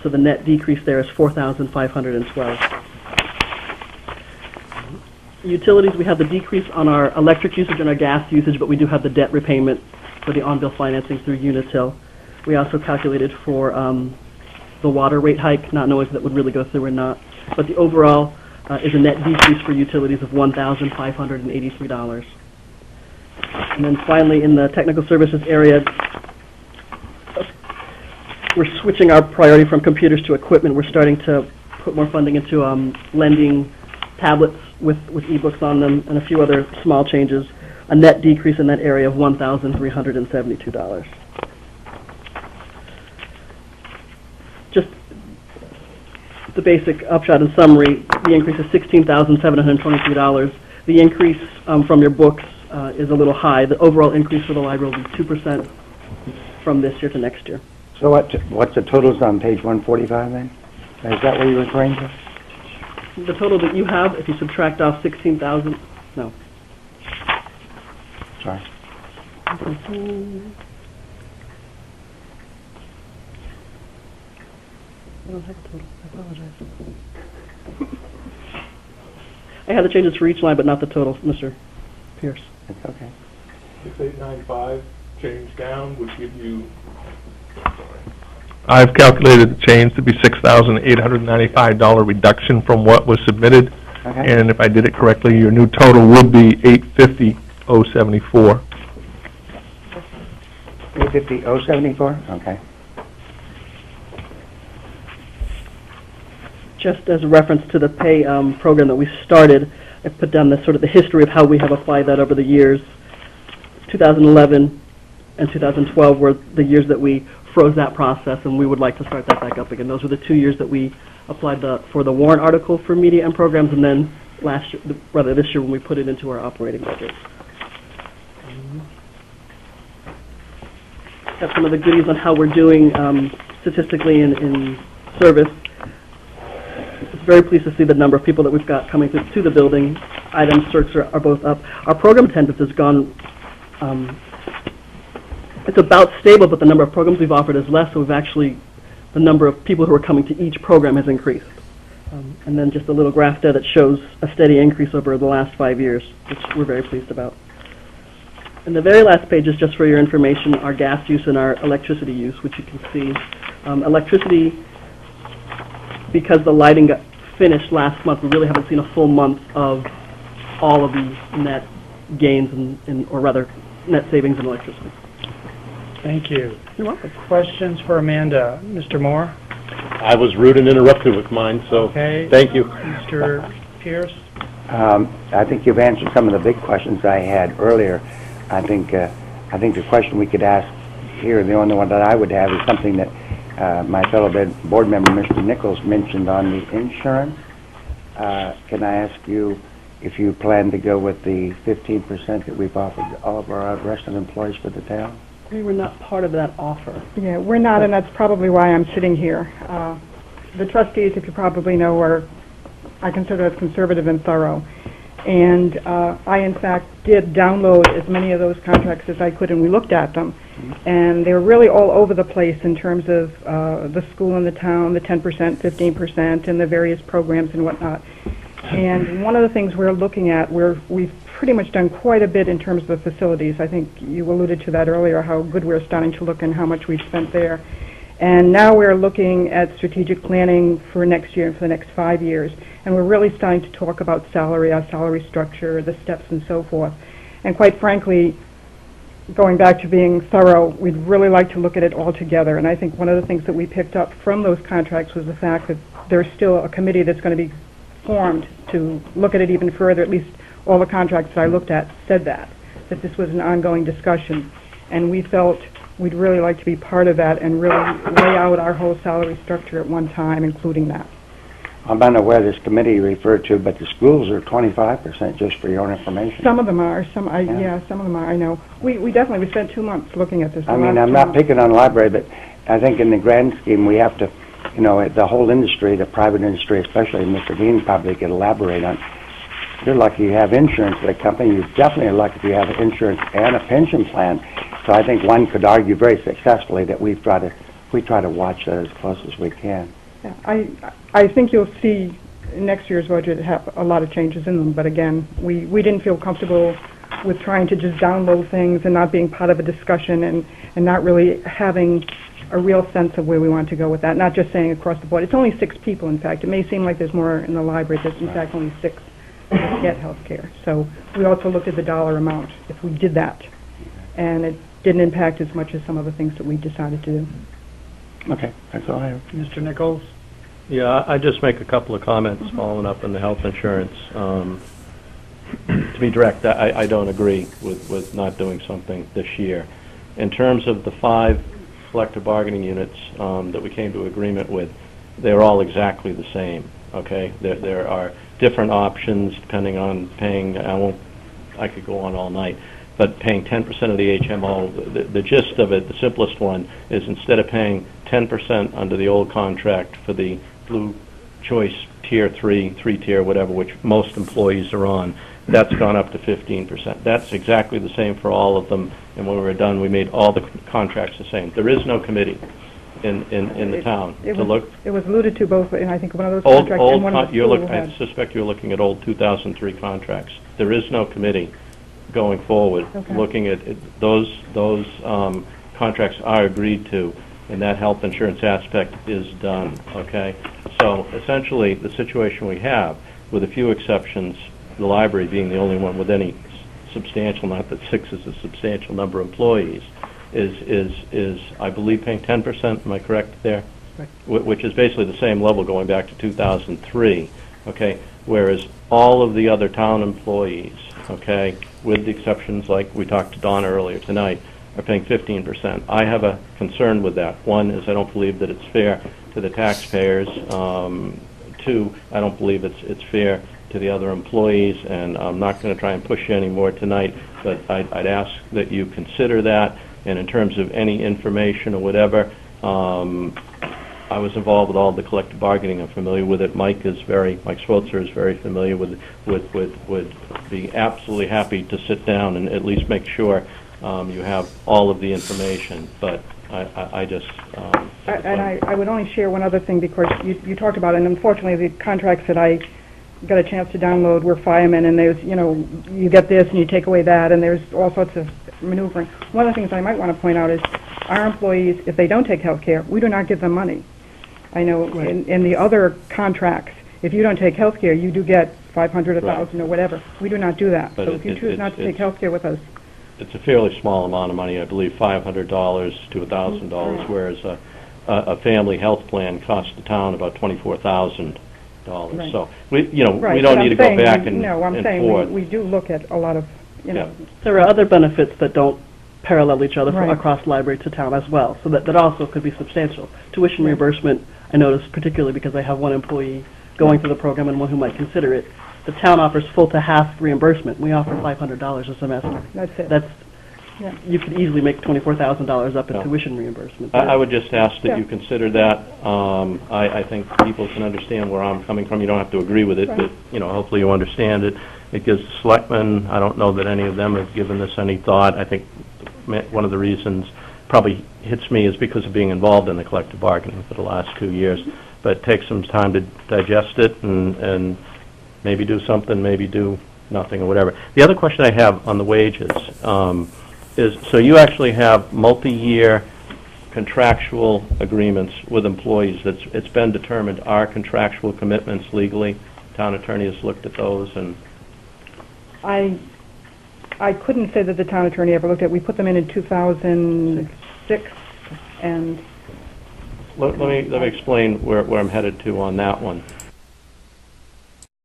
So the net decrease there is $4,512. Utilities, we have the decrease on our electric usage and our gas usage, but we do have the debt repayment for the on-bill financing through Unitil. We also calculated for the water rate hike, not knowing if that would really go through or not. But the overall is a net decrease for utilities of $1,583. And then finally, in the technical services area, we're switching our priority from computers to equipment. We're starting to put more funding into lending tablets with ebooks on them and a few other small changes. A net decrease in that area of $1,372. Just the basic upshot and summary, the increase is $16,723. The increase from your books is a little high. The overall increase for the library will be 2% from this year to next year. So what's the totals on page 145 then? Is that what you're referring to? The total that you have, if you subtract off 16,000, no. Sorry. I don't have a total. I apologize. I had the changes for each line, but not the total, Mr. Pierce. It's okay. 6895 change down would give you. I've calculated the change to be $6,895 reduction from what was submitted, Okay. and if I did it correctly, your new total would be $850,074. 850,074? Okay. Just as a reference to the pay program that we started, I put down the sort of the history of how we have applied that over the years. 2011 and 2012 were the years that we froze that process, and we would like to start that back up again. Those were the 2 years that we applied for the warrant article for media and programs, and then last year, rather this year, when we put it into our operating budget. Got some of the goodies on how we're doing statistically in service. Very pleased to see the number of people that we've got coming to the building. Items searched are both up. Our program attendance has gone, it's about stable, but the number of programs we've offered is less, so we've actually, the number of people who are coming to each program has increased. And then just a little graph there that shows a steady increase over the last 5 years, which we're very pleased about. And the very last page is just for your information, our gas use and our electricity use, which you can see. Electricity, because the lighting got finished last month, we really haven't seen a full month of all of the net gains or rather net savings in electricity. Thank you. You're welcome. Questions for Amanda? Mr. Moore? I was rude and interrupted with mine, so Okay. thank you. Mr. Pierce? I think you've answered some of the big questions I had earlier. I think the question we could ask here, the only one that I would have, is something that my fellow board member, Mr. Nichols, mentioned on the insurance. Can I ask you if you plan to go with the 15% that we've offered all of our arrested employees for the town? We were not part of that offer. Yeah, we're not, and that's probably why I'm sitting here. The trustees, if you probably know, I consider us conservative and thorough. And I, in fact, did download as many of those contracts as I could, and we looked at them. And they were really all over the place in terms of the school and the town, the 10%, 15%, and the various programs and whatnot. And one of the things we're looking at, we've pretty much done quite a bit in terms of the facilities. I think you alluded to that earlier, how good we're starting to look and how much we've spent there. And now we're looking at strategic planning for next year and for the next 5 years. And we're really starting to talk about salary, our salary structure, the steps and so forth. And quite frankly, going back to being thorough, we'd really like to look at it all together. And I think one of the things that we picked up from those contracts was the fact that there's still a committee that's going to be formed to look at it even further. At least all the contracts that I looked at said that this was an ongoing discussion. And we felt we'd really like to be part of that and really lay out our whole salary structure at one time, including that. I'm unaware this committee you referred to, but the schools are 25%, just for your own information. Some of them are. Some of them are. I know. We definitely spent 2 months looking at this. I mean, I'm not picking on the library, but I think in the grand scheme we have to, you know, the whole industry, the private industry, especially Mr. Dean probably could elaborate on. You're lucky you have insurance at a company. You're definitely lucky if you have insurance and a pension plan. So I think one could argue very successfully that we've got a we try to watch that as close as we can. Yeah, I think you'll see next year's budget have a lot of changes in them, but again, we didn't feel comfortable with trying to just download things and not being part of a discussion and not really having a real sense of where we want to go with that, not just saying across the board. It's only 6 people, in fact. It may seem like there's more in the library, there's in fact only 6 that get health care. So we also looked at the dollar amount if we did that, and it didn't impact as much as some of the things that we decided to do. Okay, that's all I have. Mr. Nichols? Yeah, I just make a couple of comments following up on the health insurance. To be direct, I don't agree with not doing something this year. In terms of the 5 collective bargaining units that we came to agreement with, they're all exactly the same, okay? There are different options depending on paying, I could go on all night, but paying 10% of the HMO, the gist of it, the simplest one, is instead of paying 10% under the old contract for the Blue Choice Tier 3, 3-tier, whatever, which most employees are on, that's gone up to 15%. That's exactly the same for all of them, and when we were done, we made all the contracts the same. There is no committee in the town to look. It was alluded to both, and I think one of those contracts and one of the school had. I suspect you're looking at old 2003 contracts. There is no committee going forward. Okay. Looking at those contracts are agreed to, and that health insurance aspect is done, okay? So essentially, the situation we have, with a few exceptions, the library being the only one with any substantial, not that 6 is a substantial number of employees, is I believe paying 10%, am I correct there? Right. Which is basically the same level going back to 2003, okay? Whereas all of the other town employees, okay, with the exceptions like we talked to Donna earlier tonight, are paying 15%. I have a concern with that. One is I don't believe that it's fair to the taxpayers. 2, I don't believe it's fair to the other employees, and I'm not going to try and push you any more tonight, but I'd ask that you consider that, and in terms of any information or whatever, I was involved with all the collective bargaining. I'm familiar with it. Mike Swotzer is very familiar with would be absolutely happy to sit down and at least make sure you have all of the information, but I just... I would only share one other thing, because you talked about it, and unfortunately the contracts that I got a chance to download were firemen, and there's, you get this and you take away that, and there's all sorts of maneuvering. One of the things I might want to point out is our employees, if they don't take health care, we do not give them money. I know in the other contracts, if you don't take health care, you do get $500, $1,000, or whatever. We do not do that. But so if you choose not to take health care with us, it's a fairly small amount of money, I believe $500 to $1,000, whereas a family health plan costs the town about $24,000. Right. So we don't need to go back and I'm saying forth. we do look at a lot of, There are other benefits that don't parallel each other Right. across library to town as well, so that also could be substantial. Tuition reimbursement, I noticed particularly because I have one employee going through the program and one who might consider it. The town offers full to half reimbursement. We offer $500 a semester. That's it. Yeah. You could easily make $24,000 up in tuition reimbursement. I would just ask that Yeah. you consider that. I think people can understand where I'm coming from. You don't have to agree with it, Right. but hopefully you understand it. It gives the selectmen, I don't know that any of them have given this any thought. I think one of the reasons probably hits me is because of being involved in the collective bargaining for the last 2 years. But take some time to digest it and maybe do something, maybe do nothing or whatever. The other question I have on the wages is, so you actually have multi-year contractual agreements with employees. It's been determined are contractual commitments legally. Town attorney has looked at those, and I couldn't say that the town attorney ever looked at. We put them in 2006, and let me explain where I'm headed to on that one.